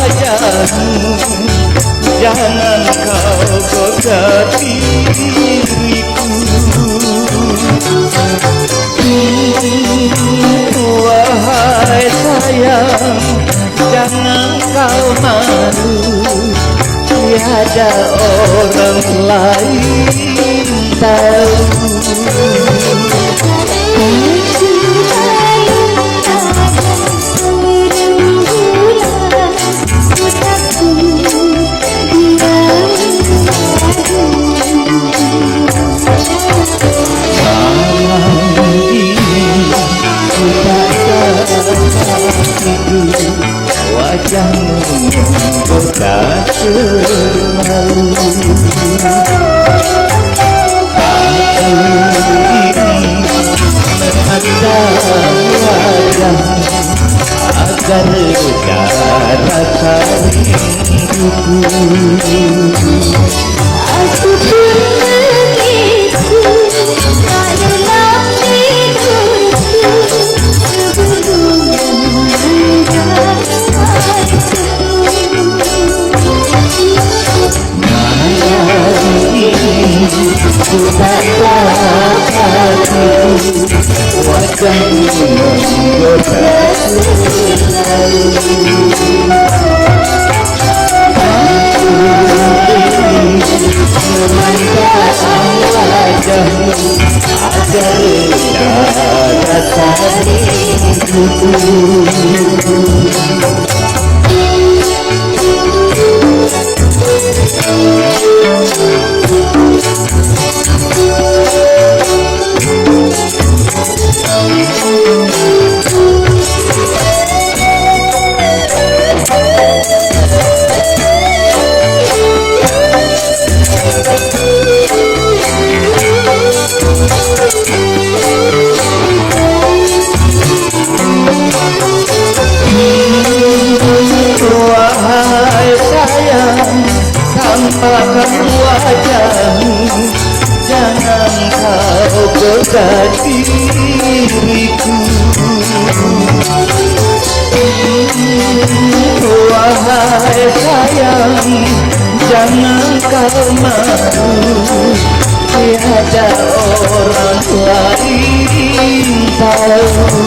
wajahmu, jangan kau goda diriku. Wahai sayang, jangan kau malu, tiada orang lain tahu. Wajahmu menggoda selalu. Aku ingin menatap wajahmu agar reda rasa rinduku. Aku pun begitu dalam tidurku sebelum ku tatap hatiku, wajahmu menggoda selalu. Aku ingin memandang wajahmu agar reda rasa rinduku. Wahai sayang, tampakkan wajahmu, jangan kau goda diriku. Wahai sayang, jangan kau malu, tiada orang lain tahu.